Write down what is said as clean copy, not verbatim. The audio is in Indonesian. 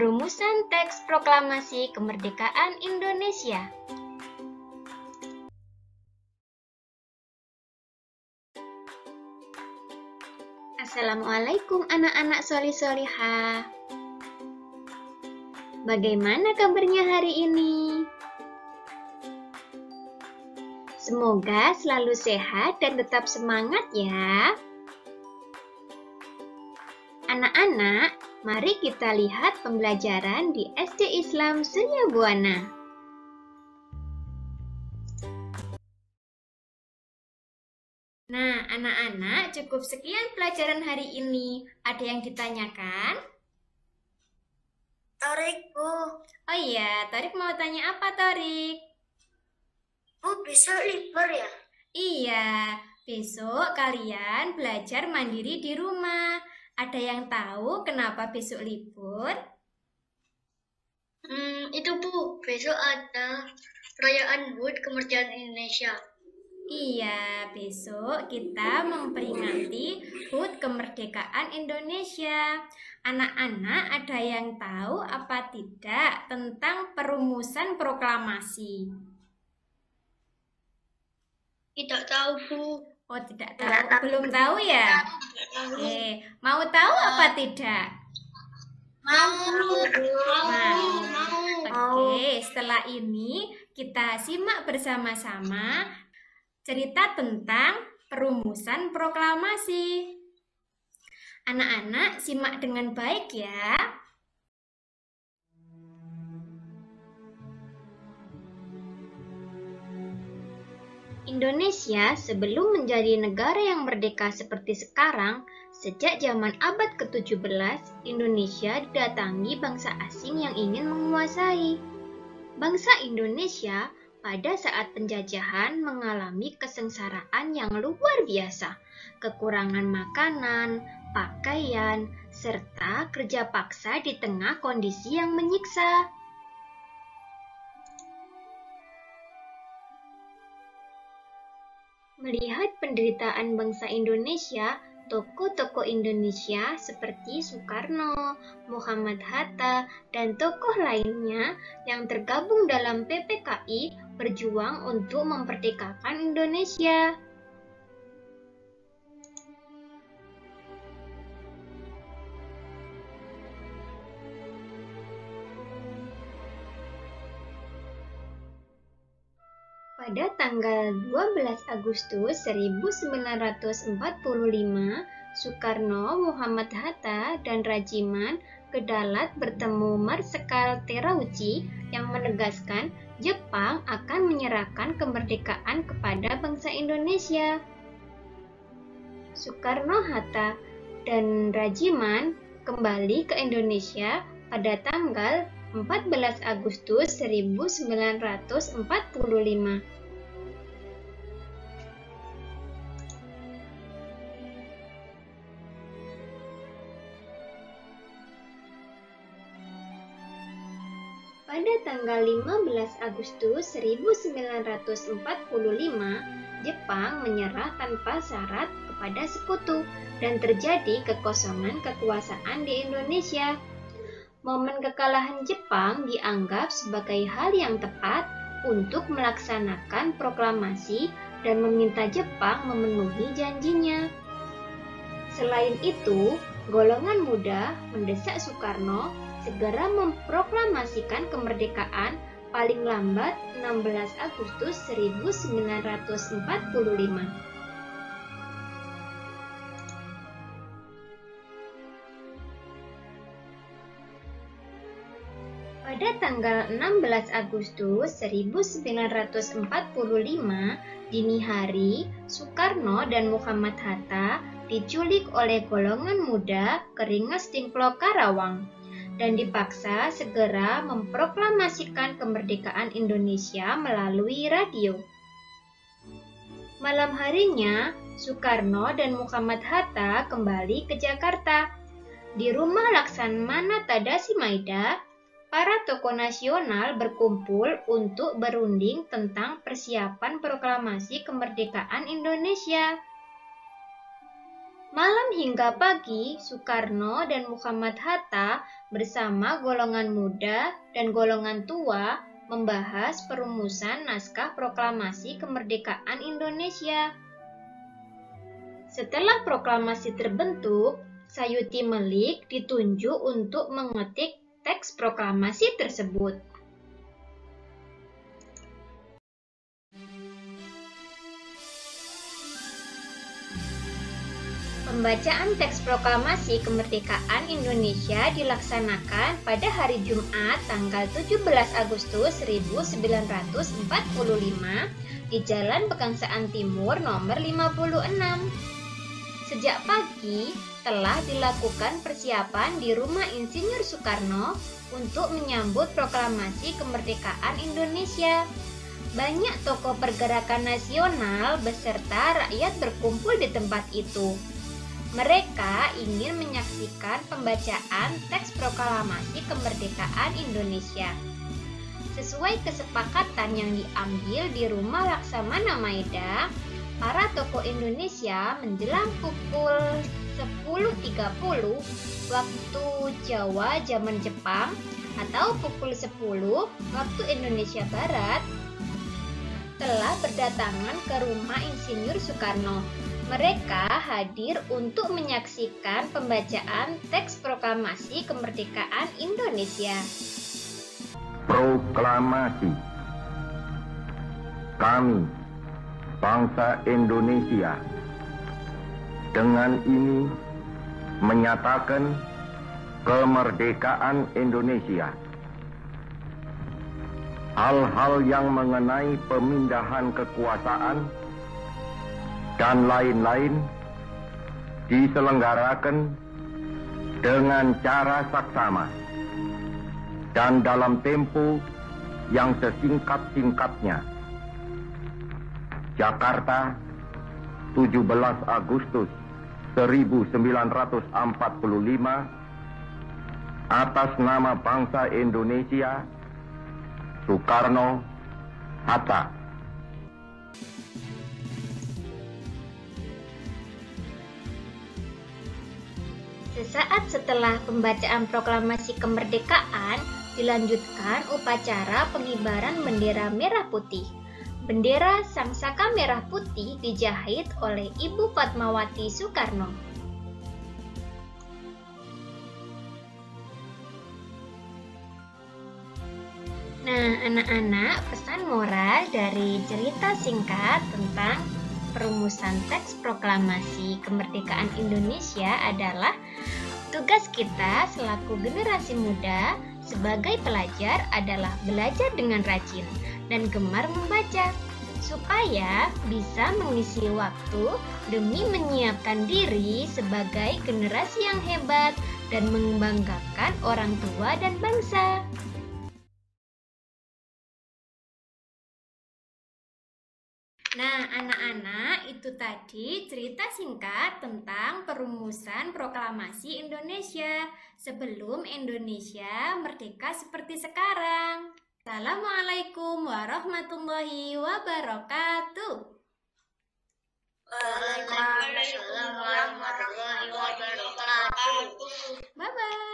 Perumusan teks proklamasi kemerdekaan Indonesia. Assalamualaikum anak-anak solih-solihah. Bagaimana kabarnya hari ini? Semoga selalu sehat dan tetap semangat ya. Anak-anak, mari kita lihat pembelajaran di SD Islam Surya Buana. Nah, anak-anak, cukup sekian pelajaran hari ini. Ada yang ditanyakan? Torik, Bu. Oh iya, Torik mau tanya apa, Torik? Bu, besok libur ya? Iya, besok kalian belajar mandiri di rumah. Ada yang tahu kenapa besok libur? Itu Bu, besok ada perayaan HUT Kemerdekaan Indonesia. Iya, besok kita memperingati HUT Kemerdekaan Indonesia. Anak-anak ada yang tahu apa tidak tentang perumusan proklamasi? Tidak tahu, Bu. Oh, tidak tahu. Belum tahu ya? Oke, mau tahu apa tidak? Mau. Oke, setelah ini kita simak bersama-sama cerita tentang perumusan proklamasi. Anak-anak simak dengan baik ya. Indonesia sebelum menjadi negara yang merdeka seperti sekarang, sejak zaman abad ke-17, Indonesia didatangi bangsa asing yang ingin menguasai. Bangsa Indonesia pada saat penjajahan mengalami kesengsaraan yang luar biasa, kekurangan makanan, pakaian, serta kerja paksa di tengah kondisi yang menyiksa. Melihat penderitaan bangsa Indonesia, tokoh-tokoh Indonesia seperti Soekarno, Muhammad Hatta, dan tokoh lainnya yang tergabung dalam PPKI berjuang untuk memerdekakan Indonesia. Pada tanggal 12 Agustus 1945, Soekarno, Muhammad Hatta, dan Rajiman Kedalat bertemu Marsekal Terauchi yang menegaskan Jepang akan menyerahkan kemerdekaan kepada bangsa Indonesia. Soekarno-Hatta dan Rajiman kembali ke Indonesia pada tanggal 14 Agustus 1945. Pada tanggal 15 Agustus 1945, Jepang menyerah tanpa syarat kepada sekutu dan terjadi kekosongan kekuasaan di Indonesia. Momen kekalahan Jepang dianggap sebagai hal yang tepat untuk melaksanakan proklamasi dan meminta Jepang memenuhi janjinya. Selain itu, golongan muda mendesak Soekarno segera memproklamasikan kemerdekaan paling lambat 16 Agustus 1945. Pada tanggal 16 Agustus 1945, dini hari, Soekarno dan Muhammad Hatta diculik oleh golongan muda Keringas Timplok Karawang dan dipaksa segera memproklamasikan kemerdekaan Indonesia melalui radio. Malam harinya, Soekarno dan Muhammad Hatta kembali ke Jakarta. Di rumah Laksamana Tadasi Maida, para tokoh nasional berkumpul untuk berunding tentang persiapan proklamasi kemerdekaan Indonesia. Malam hingga pagi, Soekarno dan Muhammad Hatta bersama golongan muda dan golongan tua membahas perumusan naskah proklamasi kemerdekaan Indonesia. Setelah proklamasi terbentuk, Sayuti Melik ditunjuk untuk mengetik teks proklamasi tersebut. Pembacaan teks proklamasi kemerdekaan Indonesia dilaksanakan pada hari Jumat tanggal 17 Agustus 1945 di Jalan Pegangsaan Timur nomor 56. Sejak pagi telah dilakukan persiapan di Rumah Insinyur Soekarno untuk menyambut proklamasi kemerdekaan Indonesia. Banyak tokoh pergerakan nasional beserta rakyat berkumpul di tempat itu. Mereka ingin menyaksikan pembacaan teks proklamasi kemerdekaan Indonesia. Sesuai kesepakatan yang diambil di Rumah Laksamana Maeda, para tokoh Indonesia menjelang pukul 10.30 waktu Jawa zaman Jepang atau pukul 10 waktu Indonesia Barat telah berdatangan ke Rumah Insinyur Soekarno. Mereka hadir untuk menyaksikan pembacaan teks proklamasi kemerdekaan Indonesia. Proklamasi. Kami, bangsa Indonesia, dengan ini menyatakan kemerdekaan Indonesia. Hal-hal yang mengenai pemindahan kekuasaan dan lain-lain diselenggarakan dengan cara saksama dan dalam tempo yang sesingkat-singkatnya. Jakarta, 17 Agustus 1945, atas nama bangsa Indonesia, Soekarno, Hatta. Sesaat setelah pembacaan proklamasi kemerdekaan, dilanjutkan upacara pengibaran bendera merah putih. Bendera Sang Saka Merah Putih dijahit oleh Ibu Fatmawati Soekarno. Nah, anak-anak, pesan moral dari cerita singkat tentang perumusan teks proklamasi kemerdekaan Indonesia adalah tugas kita selaku generasi muda sebagai pelajar adalah belajar dengan rajin dan gemar membaca supaya bisa mengisi waktu demi menyiapkan diri sebagai generasi yang hebat dan membanggakan orang tua dan bangsa. Nah, anak-anak, itu tadi cerita singkat tentang perumusan proklamasi Indonesia sebelum Indonesia merdeka seperti sekarang. Assalamualaikum warahmatullahi wabarakatuh. Waalaikumsalam warahmatullahi wabarakatuh. Bye-bye.